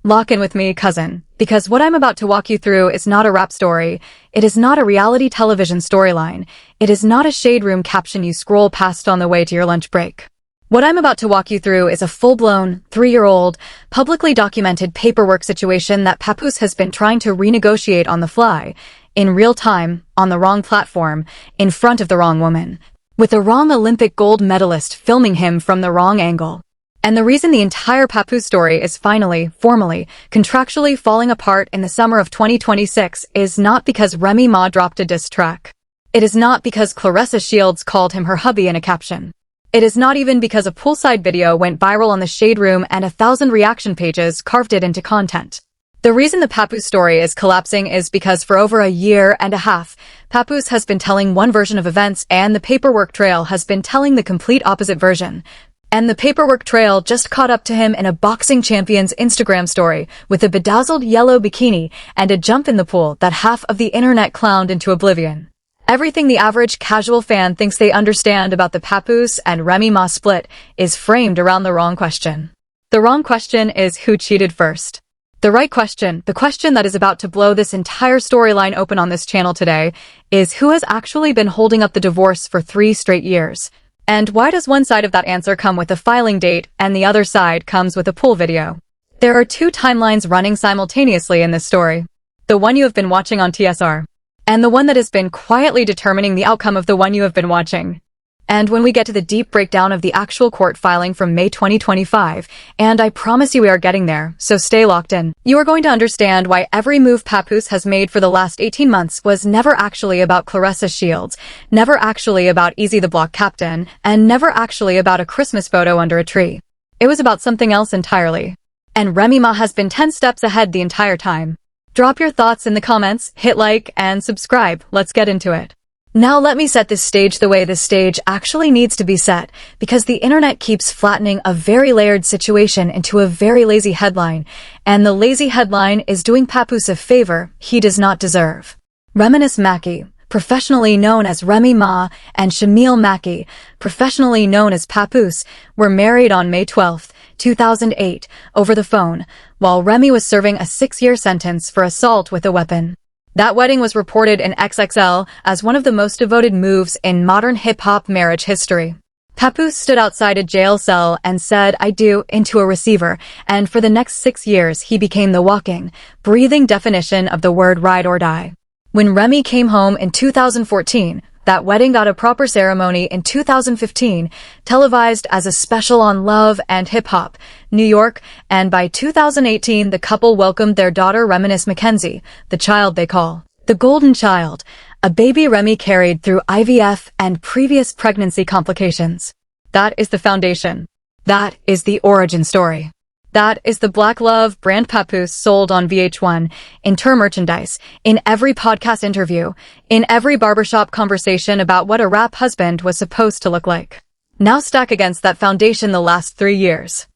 Lock in with me, cousin, because what I'm about to walk you through is not a rap story. It is not a reality television storyline. It is not a shade room caption you scroll past on the way to your lunch break. What I'm about to walk you through is a full-blown, 3-year-old, publicly documented paperwork situation that Papoose has been trying to renegotiate on the fly, in real time, on the wrong platform, in front of the wrong woman, with the wrong Olympic gold medalist filming him from the wrong angle. And the reason the entire Papoose story is finally, formally, contractually falling apart in the summer of 2026 is not because Remy Ma dropped a diss track. It is not because Claressa Shields called him her hubby in a caption. It is not even because a poolside video went viral on the Shade Room and 1,000 reaction pages carved it into content. The reason the Papoose story is collapsing is because for over a year and a half, Papoose has been telling one version of events and the paperwork trail has been telling the complete opposite version. And the paperwork trail just caught up to him in a boxing champion's Instagram story with a bedazzled yellow bikini and a jump in the pool that half of the internet clowned into oblivion. Everything the average casual fan thinks they understand about the Papoose and Remy Ma split is framed around the wrong question. The wrong question is who cheated first. The right question, the question that is about to blow this entire storyline open on this channel today, is who has actually been holding up the divorce for 3 straight years? And why does one side of that answer come with a filing date and the other side comes with a pool video? There are 2 timelines running simultaneously in this story. The one you have been watching on TSR, and the one that has been quietly determining the outcome of the one you have been watching. And when we get to the deep breakdown of the actual court filing from May 2025, and I promise you we are getting there, so stay locked in, you are going to understand why every move Papoose has made for the last 18 months was never actually about Claressa Shields, never actually about Easy the Block Captain, and never actually about a Christmas photo under a tree. It was about something else entirely. And Remy Ma has been 10 steps ahead the entire time. Drop your thoughts in the comments, hit like, and subscribe. Let's get into it. Now let me set this stage the way this stage actually needs to be set, because the internet keeps flattening a very layered situation into a very lazy headline, and the lazy headline is doing Papoose a favor he does not deserve. Reminisce Mackey, professionally known as Remy Ma, and Shamil Mackey, professionally known as Papoose, were married on May 12, 2008, over the phone, while Remy was serving a 6-year sentence for assault with a weapon. That wedding was reported in XXL as one of the most devoted moves in modern hip-hop marriage history. Papoose stood outside a jail cell and said, "I do," into a receiver, and for the next 6 years he became the walking, breathing definition of the word ride or die. When Remy came home in 2014, that wedding got a proper ceremony in 2015, televised as a special on Love and Hip Hop, New York, and by 2018 the couple welcomed their daughter Reminisce Mackenzie, the child they call the Golden Child, a baby Remy carried through IVF and previous pregnancy complications. That is the foundation. That is the origin story. That is the Black Love brand Papoose sold on VH1, in tour merchandise, in every podcast interview, in every barbershop conversation about what a rap husband was supposed to look like. Now stack against that foundation the last 3 years.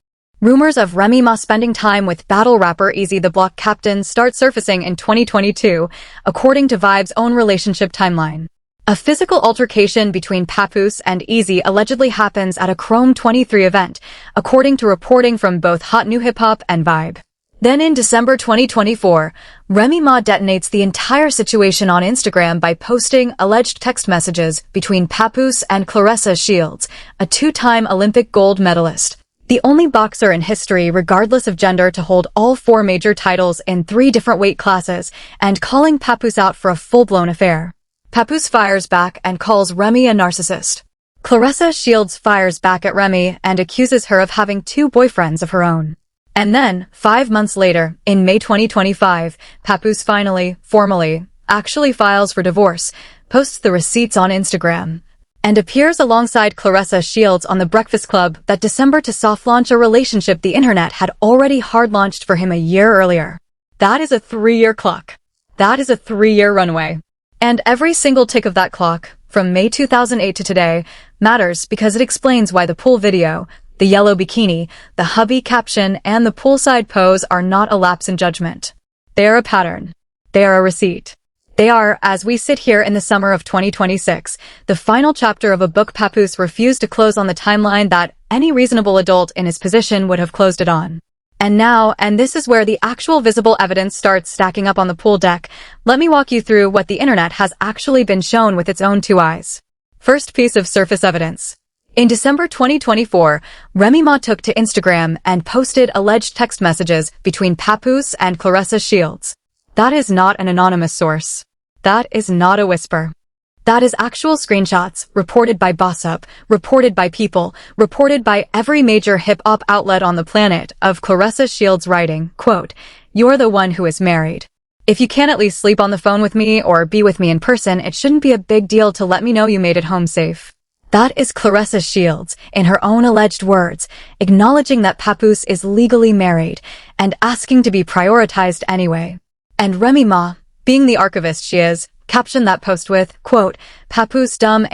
Rumors of Remy Ma spending time with battle rapper Easy the Block Captain start surfacing in 2022, according to Vibe's own relationship timeline. A physical altercation between Papoose and Easy allegedly happens at a Chrome 23 event, according to reporting from both Hot New Hip Hop and Vibe. Then in December 2024, Remy Ma detonates the entire situation on Instagram by posting alleged text messages between Papoose and Claressa Shields, a 2-time Olympic gold medalist, the only boxer in history regardless of gender to hold all 4 major titles in 3 different weight classes, and calling Papoose out for a full-blown affair. Papoose fires back and calls Remy a narcissist. Claressa Shields fires back at Remy and accuses her of having 2 boyfriends of her own. And then, 5 months later, in May 2025, Papoose finally, formally, actually files for divorce, posts the receipts on Instagram, and appears alongside Claressa Shields on The Breakfast Club that December to soft launch a relationship the internet had already hard launched for him a year earlier. That is a 3-year clock. That is a 3-year runway. And every single tick of that clock, from May 2008 to today, matters because it explains why the pool video, the yellow bikini, the hubby caption, and the poolside pose are not a lapse in judgment. They are a pattern. They are a receipt. They are, as we sit here in the summer of 2026, the final chapter of a book Papoose refused to close on the timeline that any reasonable adult in his position would have closed it on. And this is where the actual visible evidence starts stacking up on the pool deck. Let me walk you through what the internet has actually been shown with its own two eyes. First piece of surface evidence. In December 2024, Remy Ma took to Instagram and posted alleged text messages between Papoose'S and Claressa Shields. That is not an anonymous source. That is not a whisper. That is actual screenshots, reported by Boss-Up, reported by People, reported by every major hip-hop outlet on the planet, of Claressa Shields writing, quote, "You're the one who is married. If you can't at least sleep on the phone with me or be with me in person, it shouldn't be a big deal to let me know you made it home safe." That is Claressa Shields, in her own alleged words, acknowledging that Papoose'S is legally married and asking to be prioritized anyway. And Remy Ma, being the archivist she is, captioned that post with, quote, "Papoose'S dumb ***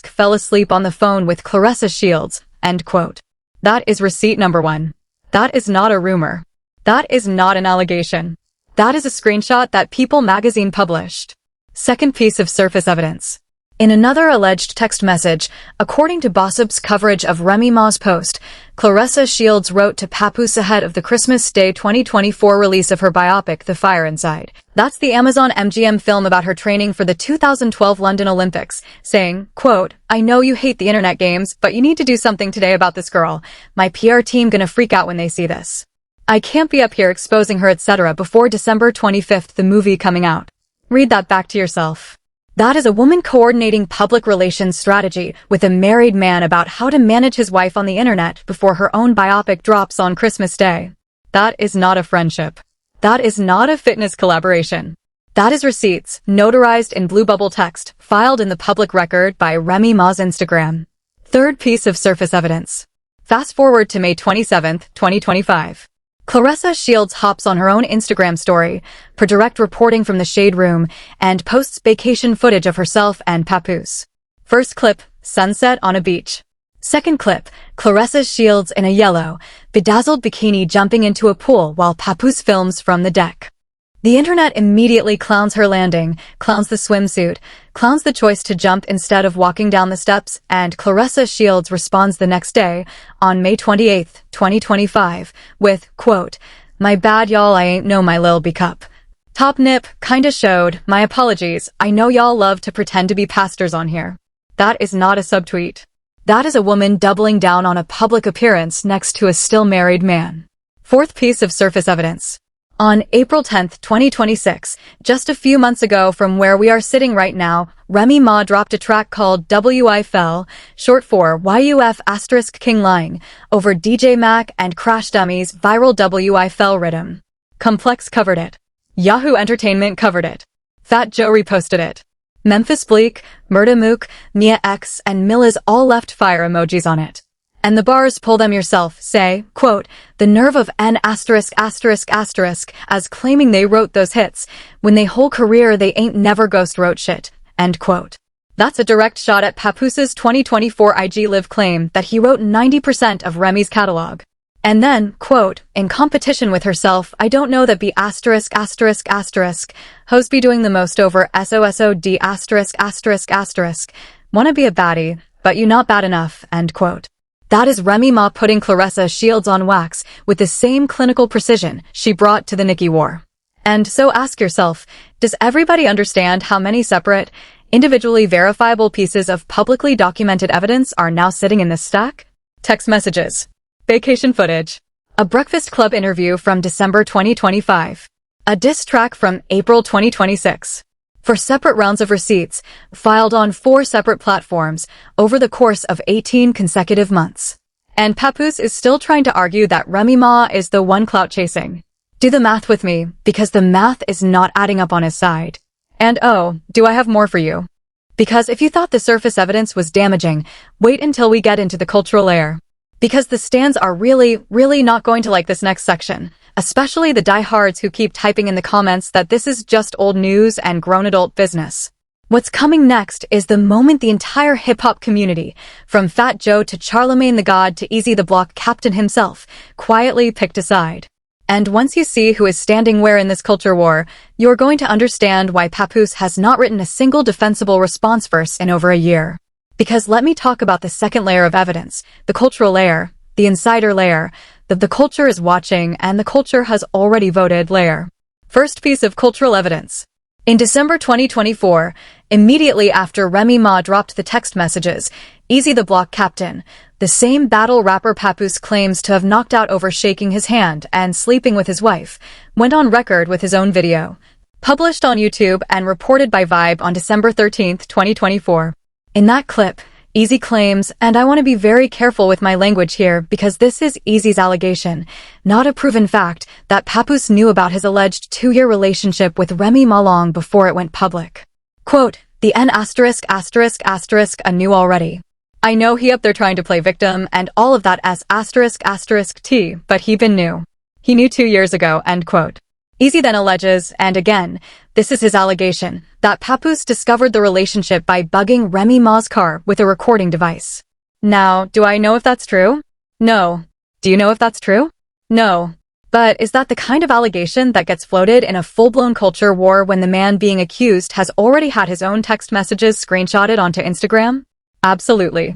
fell asleep on the phone with Claressa Shields," end quote. That is receipt number one. That is not a rumor. That is not an allegation. That is a screenshot that People magazine published. Second piece of surface evidence. In another alleged text message, according to Boss-Up's coverage of Remy Ma's post, Claressa Shields wrote to Papoose'S ahead of the Christmas Day 2024 release of her biopic, The Fire Inside. That's the Amazon MGM film about her training for the 2012 London Olympics, saying, quote, "I know you hate the internet games, but you need to do something today about this girl. My PR team gonna freak out when they see this. I can't be up here exposing her etc. before December 25th, the movie coming out." Read that back to yourself. That is a woman coordinating public relations strategy with a married man about how to manage his wife on the internet before her own biopic drops on Christmas Day. That is not a friendship. That is not a fitness collaboration. That is receipts, notarized in blue bubble text, filed in the public record by Remy Ma's Instagram. Third piece of surface evidence. Fast forward to May 27, 2025. Claressa Shields hops on her own Instagram story, per direct reporting from the Shade Room, and posts vacation footage of herself and Papoose'S. First clip, sunset on a beach. Second clip, Claressa Shields in a yellow, bedazzled bikini jumping into a pool while Papoose'S films from the deck. The internet immediately clowns her landing, clowns the swimsuit, clowns the choice to jump instead of walking down the steps, and Claressa Shields responds the next day, on May 28, 2025, with, quote, "My bad y'all, I ain't know my lil B cup. Top nip, kinda showed, my apologies, I know y'all love to pretend to be pastors on here." That is not a subtweet. That is a woman doubling down on a public appearance next to a still married man. Fourth piece of surface evidence. On April 10, 2026, just a few months ago from where we are sitting right now, Remy Ma dropped a track called WYFL, short for YUF** King Lying, over DJ Mac and Crash Dummy's viral WYFL rhythm. Complex covered it. Yahoo Entertainment covered it. Fat Joe reposted it. Memphis Bleak, Murda Mook, Mia X, and Millas all left fire emojis on it. And the bars, pull them yourself, say, quote, "The nerve of N******, as claiming they wrote those hits, when they whole career they ain't never ghost wrote shit," end quote. That's a direct shot at Papoose'S 2024 IG Live claim that he wrote 90% of Remy's catalog. And then, quote, "In competition with herself, I don't know that be ******, hoes be doing the most over SOSOD*****, wanna be a baddie, but you not bad enough," end quote. That is Remy Ma putting Claressa Shields on wax with the same clinical precision she brought to the Nicki war. And so ask yourself, does everybody understand how many separate, individually verifiable pieces of publicly documented evidence are now sitting in this stack? Text messages. Vacation footage. A Breakfast Club interview from December 2025. A diss track from April 2026. For separate rounds of receipts, filed on 4 separate platforms over the course of 18 consecutive months. And Papoose'S is still trying to argue that Remy Ma is the one clout chasing. Do the math with me, because the math is not adding up on his side. And oh, do I have more for you? Because if you thought the surface evidence was damaging, wait until we get into the cultural layer. Because the stans are really not going to like this next section. Especially the diehards who keep typing in the comments that this is just old news and grown adult business. What's coming next is the moment the entire hip-hop community, from Fat Joe to Charlemagne the God to Easy the Block Captain himself, quietly picked a side. And once you see who is standing where in this culture war, you're going to understand why Papoose'S has not written a single defensible response verse in over a year. Because let me talk about the second layer of evidence, the cultural layer, the insider layer, that the culture is watching and the culture has already voted layer. First piece of cultural evidence. In December 2024, immediately after Remy Ma dropped the text messages, Easy the Block Captain, the same battle rapper Papoose's claims to have knocked out over shaking his hand and sleeping with his wife, went on record with his own video, published on YouTube and reported by Vibe on December 13, 2024. In that clip, Easy claims, and I want to be very careful with my language here because this is Easy's allegation, not a proven fact, that Papoose knew about his alleged 2-year relationship with Remy Ma long before it went public. Quote, the N*** I knew already. I know he up there trying to play victim and all of that as **T, but he been knew. He knew 2 years ago, end quote. Easy then alleges, and again, this is his allegation, that Papoose discovered the relationship by bugging Remy Ma's car with a recording device. Now, do I know if that's true? No. Do you know if that's true? No. But is that the kind of allegation that gets floated in a full-blown culture war when the man being accused has already had his own text messages screenshotted onto Instagram? Absolutely.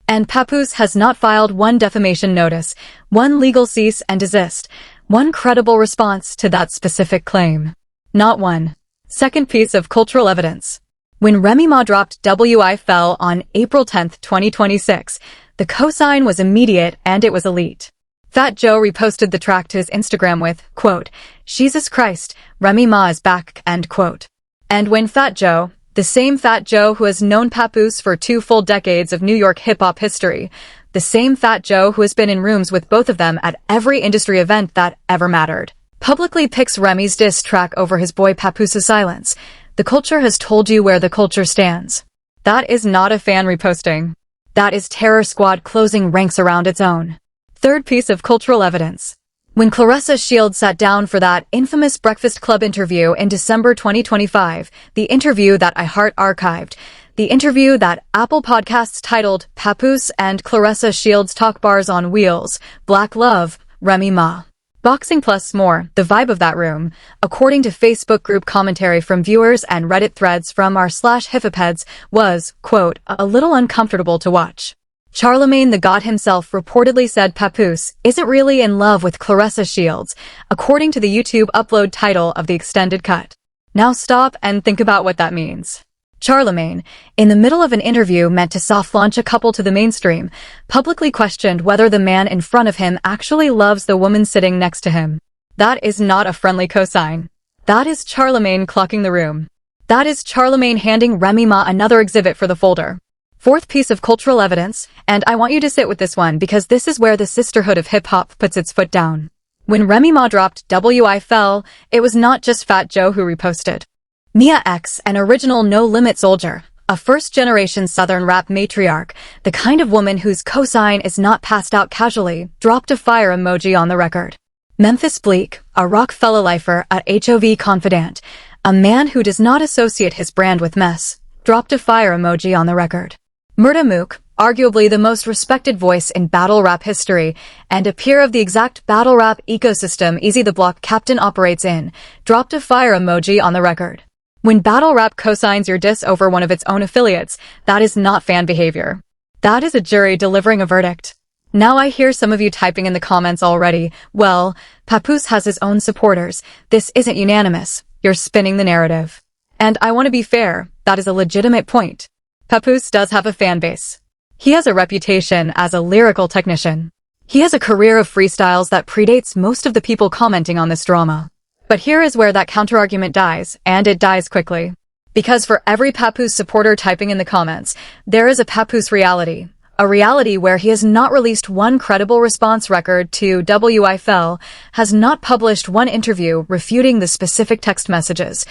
And Papoose has not filed one defamation notice, one legal cease and desist, one credible response to that specific claim. Not one. Second piece of cultural evidence. When Remy Ma dropped WYFL on April 10, 2026, the cosign was immediate and it was elite. Fat Joe reposted the track to his Instagram with, quote, Jesus Christ, Remy Ma is back, end quote. And when Fat Joe, the same Fat Joe who has known Papoose for 2 full decades of New York hip-hop history, the same Fat Joe who has been in rooms with both of them at every industry event that ever mattered, publicly picks Remy's diss track over his boy Papoose's silence. The culture has told you where the culture stands. That is not a fan reposting. That is Terror Squad closing ranks around its own. Third piece of cultural evidence. When Claressa Shields sat down for that infamous Breakfast Club interview in December 2025, the interview that iHeart archived, the interview that Apple Podcasts titled Papoose and Claressa Shields Talk Bars on Wheels, Black Love, Remy Ma. Boxing plus more, the vibe of that room, according to Facebook group commentary from viewers and Reddit threads from r/hiphopeds, was, quote, a little uncomfortable to watch. Charlemagne the God himself reportedly said Papoose isn't really in love with Claressa Shields, according to the YouTube upload title of the extended cut. Now stop and think about what that means. Charlemagne, in the middle of an interview meant to soft launch a couple to the mainstream, publicly questioned whether the man in front of him actually loves the woman sitting next to him. That is not a friendly cosign. That is Charlemagne clocking the room. That is Charlemagne handing Remy Ma another exhibit for the folder. Fourth piece of cultural evidence, and I want you to sit with this one because this is where the sisterhood of hip-hop puts its foot down. When Remy Ma dropped WYFL, it was not just Fat Joe who reposted. Mia X, an original No Limit soldier, a first-generation Southern rap matriarch, the kind of woman whose cosign is not passed out casually, dropped a fire emoji on the record. Memphis Bleak, a Rockefeller lifer at HOV Confidant, a man who does not associate his brand with mess, dropped a fire emoji on the record. Murda Mook, arguably the most respected voice in battle rap history, and a peer of the exact battle rap ecosystem Easy the Block Captain operates in, dropped a fire emoji on the record. When battle rap cosigns your diss over one of its own affiliates, that is not fan behavior. That is a jury delivering a verdict. Now I hear some of you typing in the comments already, well, Papoose has his own supporters, this isn't unanimous, you're spinning the narrative. And I want to be fair, that is a legitimate point. Papoose does have a fan base. He has a reputation as a lyrical technician. He has a career of freestyles that predates most of the people commenting on this drama. But here is where that counterargument dies, and it dies quickly. Because for every Papoose supporter typing in the comments, there is a Papoose reality. A reality where he has not released one credible response record to WYFL, has not published one interview refuting the specific text messages,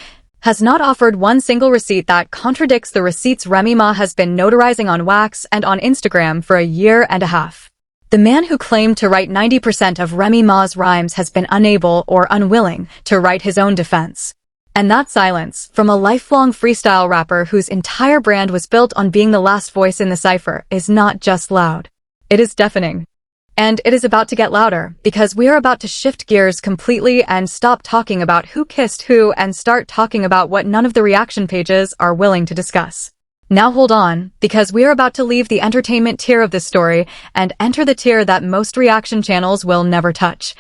has not offered one single receipt that contradicts the receipts Remy Ma has been notarizing on Wax and on Instagram for a year and a half. The man who claimed to write 90% of Remy Ma's rhymes has been unable or unwilling to write his own defense. And that silence, from a lifelong freestyle rapper whose entire brand was built on being the last voice in the cipher, is not just loud. It is deafening. And it is about to get louder, because we are about to shift gears completely and stop talking about who kissed who and start talking about what none of the reaction pages are willing to discuss. Now hold on, because we are about to leave the entertainment tier of this story and enter the tier that most reaction channels will never touch.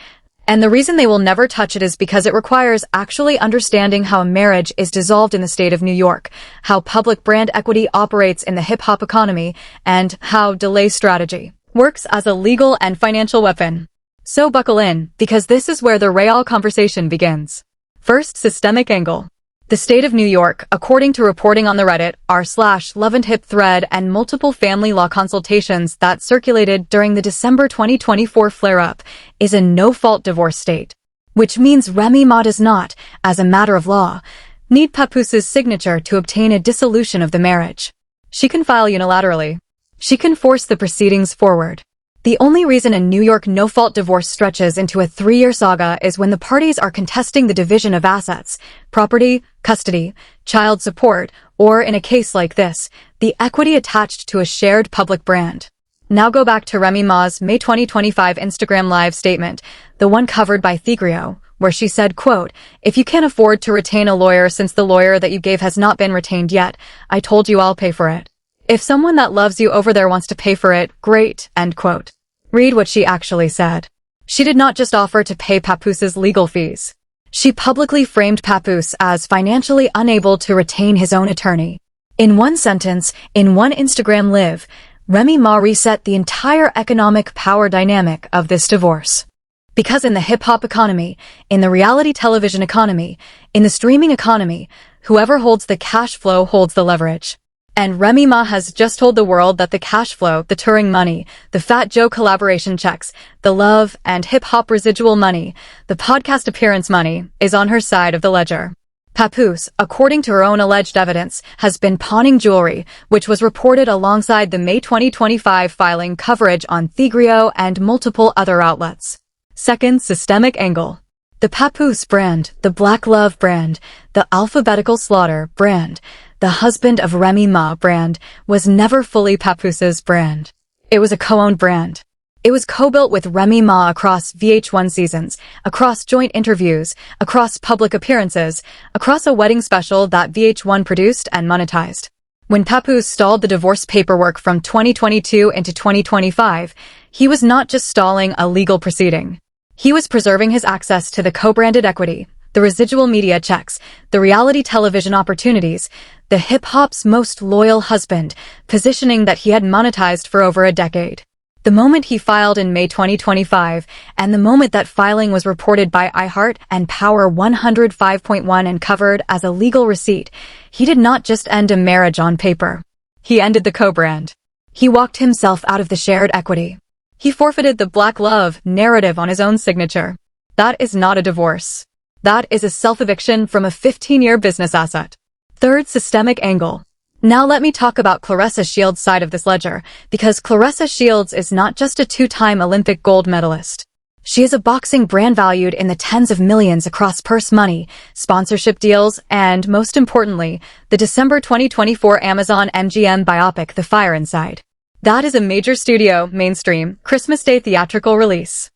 And the reason they will never touch it is because it requires actually understanding how a marriage is dissolved in the state of New York, how public brand equity operates in the hip-hop economy, and how delay strategy works as a legal and financial weapon. So buckle in, because this is where the real conversation begins. First, systemic angle. The state of New York, according to reporting on the Reddit r/LoveandHip thread and multiple family law consultations that circulated during the December 2024 flare-up, is a no-fault divorce state. Which means Remy Ma does not, as a matter of law, need Papoose'S signature to obtain a dissolution of the marriage. She can file unilaterally. She can force the proceedings forward. The only reason a New York no-fault divorce stretches into a 3-year saga is when the parties are contesting the division of assets, property, custody, child support, or in a case like this, the equity attached to a shared public brand. Now go back to Remy Ma's May 2025 Instagram Live statement, the one covered by Thegrio, where she said, quote, "If you can't afford to retain a lawyer since the lawyer that you gave has not been retained yet, I told you I'll pay for it. If someone that loves you over there wants to pay for it, great," end quote. Read what she actually said. She did not just offer to pay Papoose'S legal fees. She publicly framed Papoose as financially unable to retain his own attorney. In one sentence, in one Instagram Live, Remy Ma reset the entire economic power dynamic of this divorce. Because in the hip-hop economy, in the reality television economy, in the streaming economy, whoever holds the cash flow holds the leverage. And Remy Ma has just told the world that the cash flow, the touring money, the Fat Joe collaboration checks, the love and hip-hop residual money, the podcast appearance money, is on her side of the ledger. Papoose, according to her own alleged evidence, has been pawning jewelry, which was reported alongside the May 2025 filing coverage on Thegrio and multiple other outlets. Second, systemic angle. The Papoose brand, the Black Love brand, the Alphabetical Slaughter brand, the husband of Remy Ma brand, was never fully Papoose'S brand. It was a co-owned brand. It was co-built with Remy Ma across VH1 seasons, across joint interviews, across public appearances, across a wedding special that VH1 produced and monetized. When Papoose stalled the divorce paperwork from 2022 into 2025, he was not just stalling a legal proceeding. He was preserving his access to the co-branded equity, the residual media checks, the reality television opportunities, the hip-hop's most loyal husband, positioning that he had monetized for over a decade. The moment he filed in May 2025, and the moment that filing was reported by iHeart and Power 105.1 and covered as a legal receipt, he did not just end a marriage on paper. He ended the co-brand. He walked himself out of the shared equity. He forfeited the Black Love narrative on his own signature. That is not a divorce. That is a self-eviction from a 15-year business asset. Third, systemic angle. Now let me talk about Claressa Shields' side of this ledger, because Claressa Shields is not just a 2-time Olympic gold medalist. She is a boxing brand valued in the tens of millions across purse money, sponsorship deals, and, most importantly, the December 2024 Amazon MGM biopic The Fire Inside. That is a major studio, mainstream, Christmas Day theatrical release.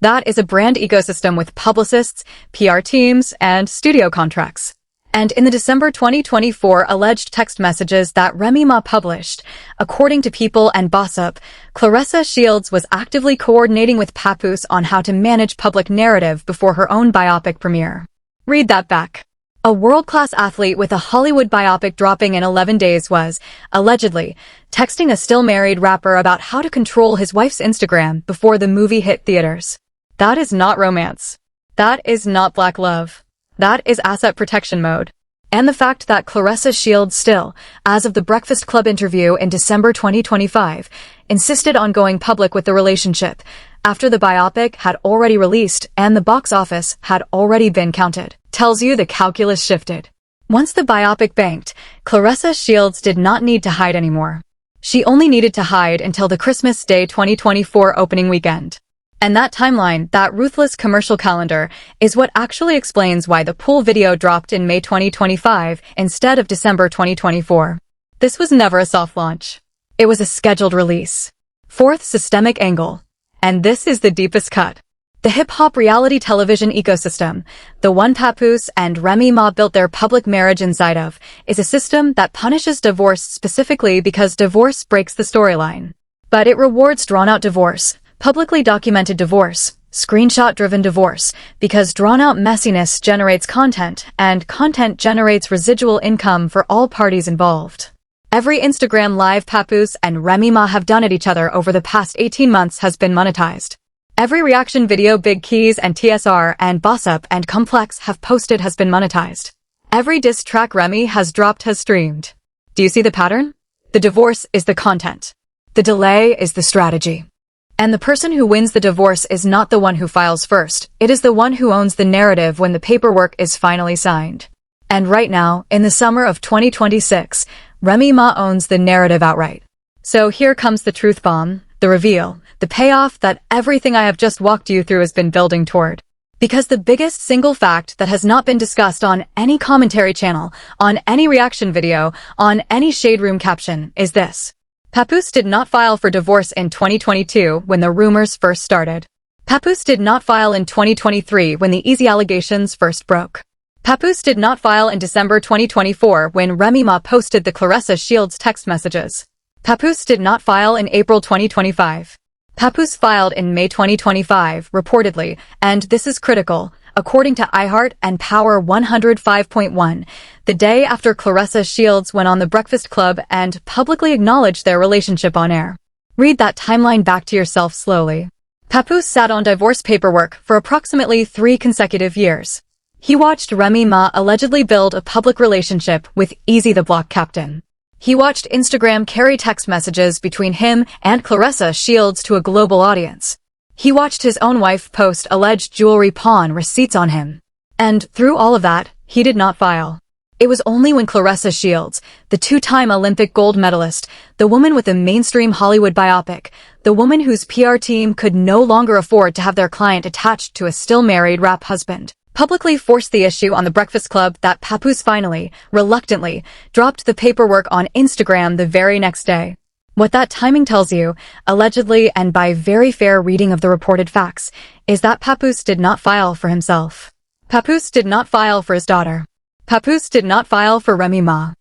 That is a brand ecosystem with publicists, PR teams, and studio contracts. And in the December 2024 alleged text messages that Remy Ma published, according to People and Gossip, Claressa Shields was actively coordinating with Papoose on how to manage public narrative before her own biopic premiere. Read that back. A world-class athlete with a Hollywood biopic dropping in 11 days was, allegedly, texting a still-married rapper about how to control his wife's Instagram before the movie hit theaters. That is not romance. That is not Black Love. That is asset protection mode. And the fact that Claressa Shields still, as of the Breakfast Club interview in December 2025, insisted on going public with the relationship after the biopic had already released and the box office had already been counted, tells you the calculus shifted. Once the biopic banked, Claressa Shields did not need to hide anymore. She only needed to hide until the Christmas Day 2024 opening weekend. And that timeline, that ruthless commercial calendar, is what actually explains why the pool video dropped in May 2025 instead of December 2024. This was never a soft launch. It was a scheduled release. Fourth, systemic angle. And this is the deepest cut. The hip-hop reality television ecosystem, the one Papoose and Remy Ma built their public marriage inside of, is a system that punishes divorce specifically because divorce breaks the storyline. But it rewards drawn-out divorce, publicly documented divorce, screenshot-driven divorce, because drawn-out messiness generates content, and content generates residual income for all parties involved. Every Instagram live Papoose and Remy Ma have done at each other over the past 18 months has been monetized. Every reaction video Big Keys and TSR and Boss Up and Complex have posted has been monetized. Every diss track Remy has dropped has streamed. Do you see the pattern? The divorce is the content. The delay is the strategy. And the person who wins the divorce is not the one who files first. It is the one who owns the narrative when the paperwork is finally signed. And right now, in the summer of 2026, Remy Ma owns the narrative outright. So here comes the truth bomb, the reveal, the payoff that everything I have just walked you through has been building toward. Because the biggest single fact that has not been discussed on any commentary channel, on any reaction video, on any shade room caption is this. Papoose did not file for divorce in 2022 when the rumors first started. Papoose did not file in 2023 when the easy allegations first broke. Papoose did not file in December 2024 when Remy Ma posted the Claressa Shields text messages. Papoose did not file in April 2025. Papoose filed in May 2025, reportedly, and this is critical, according to iHeart and Power 105.1, the day after Claressa Shields went on The Breakfast Club and publicly acknowledged their relationship on air. Read that timeline back to yourself slowly. Papoose sat on divorce paperwork for approximately 3 consecutive years. He watched Remy Ma allegedly build a public relationship with Easy the Block Captain. He watched Instagram carry text messages between him and Claressa Shields to a global audience. He watched his own wife post alleged jewelry pawn receipts on him. And through all of that, he did not file. It was only when Claressa Shields, the 2-time Olympic gold medalist, the woman with a mainstream Hollywood biopic, the woman whose PR team could no longer afford to have their client attached to a still-married rap husband, publicly forced the issue on The Breakfast Club that Papoose finally, reluctantly, dropped the paperwork on Instagram the very next day. What that timing tells you, allegedly and by very fair reading of the reported facts, is that Papoose did not file for himself. Papoose did not file for his daughter. Papoose did not file for Remy Ma.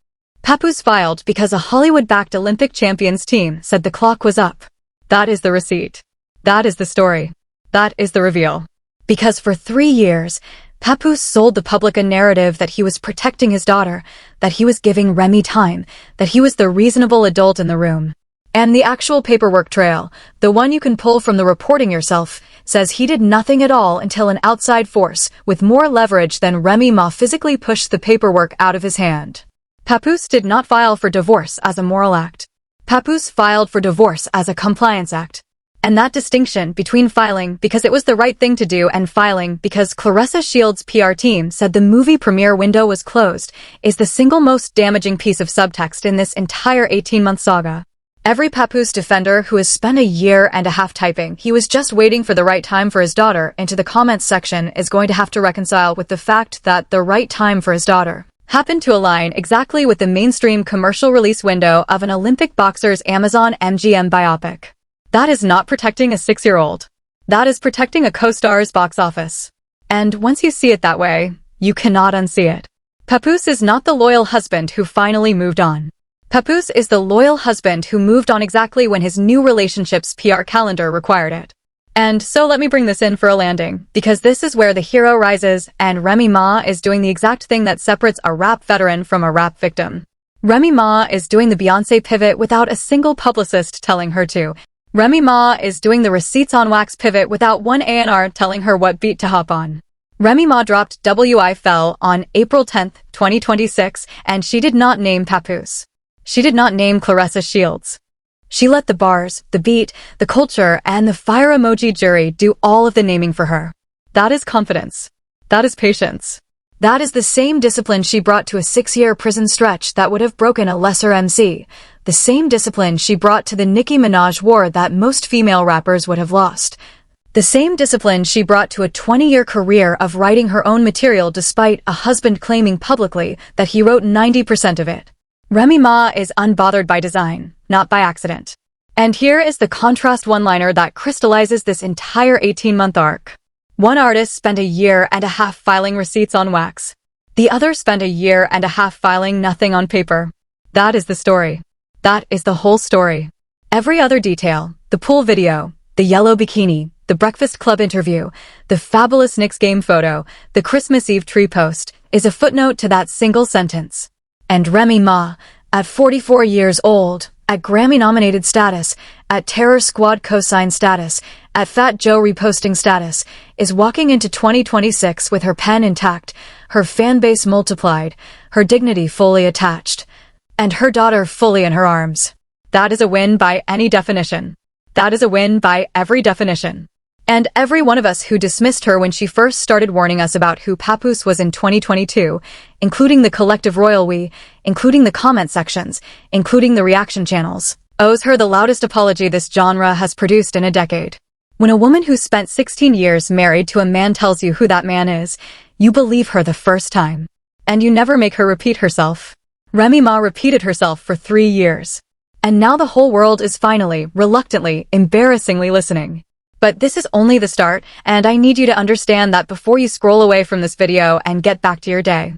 Papoose filed because a Hollywood-backed Olympic champions team said the clock was up. That is the receipt. That is the story. That is the reveal. Because for 3 years, Papoose sold the public a narrative that he was protecting his daughter, that he was giving Remy time, that he was the reasonable adult in the room. And the actual paperwork trail, the one you can pull from the reporting yourself, says he did nothing at all until an outside force, with more leverage than Remy Ma, physically pushed the paperwork out of his hand. Papoose did not file for divorce as a moral act. Papoose filed for divorce as a compliance act. And that distinction between filing because it was the right thing to do and filing because Claressa Shields' PR team said the movie premiere window was closed is the single most damaging piece of subtext in this entire 18-month saga. Every Papoose defender who has spent a year and a half typing he was just waiting for the right time for his daughter into the comments section is going to have to reconcile with the fact that the right time for his daughter happened to align exactly with the mainstream commercial release window of an Olympic boxer's Amazon MGM biopic. That is not protecting a 6-year-old. That is protecting a co-star's box office. And once you see it that way, you cannot unsee it. Papoose is not the loyal husband who finally moved on. Papoose is the loyal husband who moved on exactly when his new relationship's PR calendar required it. And so let me bring this in for a landing, because this is where the hero rises, and Remy Ma is doing the exact thing that separates a rap veteran from a rap victim. Remy Ma is doing the Beyoncé pivot without a single publicist telling her to. Remy Ma is doing the receipts on wax pivot without one A&R telling her what beat to hop on. Remy Ma dropped WYFL on April 10, 2026, and she did not name Papoose. She did not name Claressa Shields. She let the bars, the beat, the culture, and the fire emoji jury do all of the naming for her. That is confidence. That is patience. That is the same discipline she brought to a 6-year prison stretch that would have broken a lesser MC. The same discipline she brought to the Nicki Minaj war that most female rappers would have lost. The same discipline she brought to a 20-year career of writing her own material despite a husband claiming publicly that he wrote 90% of it. Remy Ma is unbothered by design, not by accident. And here is the contrast one-liner that crystallizes this entire 18-month arc. One artist spent a year and a half filing receipts on wax. The other spent a year and a half filing nothing on paper. That is the story. That is the whole story. Every other detail, the pool video, the yellow bikini, the Breakfast Club interview, the fabulous Knicks game photo, the Christmas Eve tree post, is a footnote to that single sentence. And Remy Ma, at 44 years old, at Grammy-nominated status, at Terror Squad co-sign status, at Fat Joe reposting status, is walking into 2026 with her pen intact, her fan base multiplied, her dignity fully attached, and her daughter fully in her arms. That is a win by any definition. That is a win by every definition. And every one of us who dismissed her when she first started warning us about who Papoose'S was in 2022, including the collective royal we, including the comment sections, including the reaction channels, owes her the loudest apology this genre has produced in a decade. When a woman who spent 16 years married to a man tells you who that man is, you believe her the first time. And you never make her repeat herself. Remy Ma repeated herself for 3 years. And now the whole world is finally, reluctantly, embarrassingly listening. But this is only the start, and I need you to understand that before you scroll away from this video and get back to your day.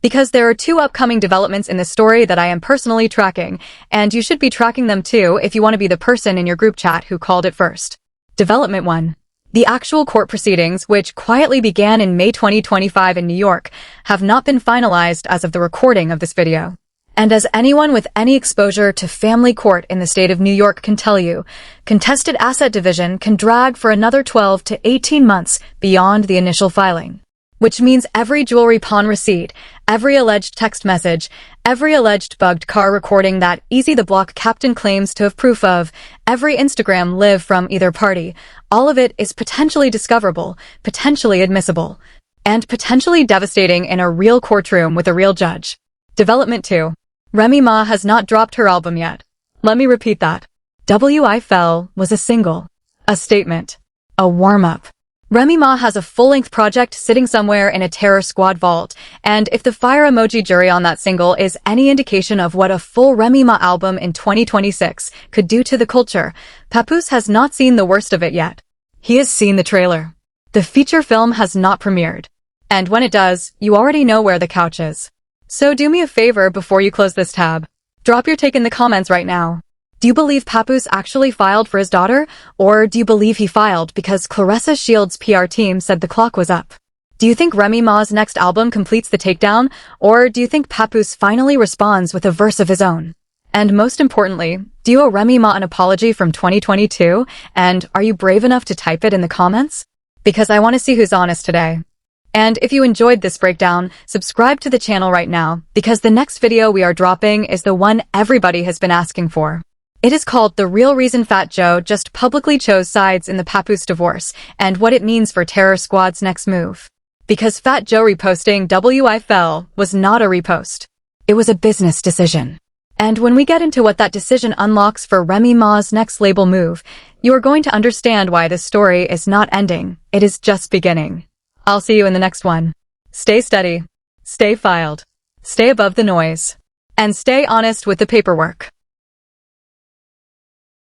Because there are 2 upcoming developments in this story that I am personally tracking, and you should be tracking them too if you want to be the person in your group chat who called it first. Development 1. The actual court proceedings, which quietly began in May 2025 in New York, have not been finalized as of the recording of this video. And as anyone with any exposure to family court in the state of New York can tell you, contested asset division can drag for another 12 to 18 months beyond the initial filing. Which means every jewelry pawn receipt, every alleged text message, every alleged bugged car recording that Easy the Block captain claims to have proof of, every Instagram live from either party, all of it is potentially discoverable, potentially admissible, and potentially devastating in a real courtroom with a real judge. Development 2. Remy Ma has not dropped her album yet. Let me repeat that. WYFL was a single, a statement, a warm-up. Remy Ma has a full-length project sitting somewhere in a Terror Squad vault, and if the fire emoji jury on that single is any indication of what a full Remy Ma album in 2026 could do to the culture, Papoose'S has not seen the worst of it yet. He has seen the trailer. The feature film has not premiered. And when it does, you already know where the couch is. So do me a favor before you close this tab. Drop your take in the comments right now. Do you believe Papoose'S actually filed for his daughter, or do you believe he filed because Claressa Shields' PR team said the clock was up? Do you think Remy Ma's next album completes the takedown, or do you think Papoose'S finally responds with a verse of his own? And most importantly, do you owe Remy Ma an apology from 2022, and are you brave enough to type it in the comments? Because I want to see who's honest today. And if you enjoyed this breakdown, subscribe to the channel right now, because the next video we are dropping is the one everybody has been asking for. It is called The Real Reason Fat Joe Just Publicly Chose Sides in the Papoose'S Divorce, and what it means for Terror Squad's next move. Because Fat Joe reposting WYFL was not a repost. It was a business decision. And when we get into what that decision unlocks for Remy Ma's next label move, you are going to understand why this story is not ending, it is just beginning. I'll see you in the next one. Stay steady, stay filed, stay above the noise, and stay honest with the paperwork.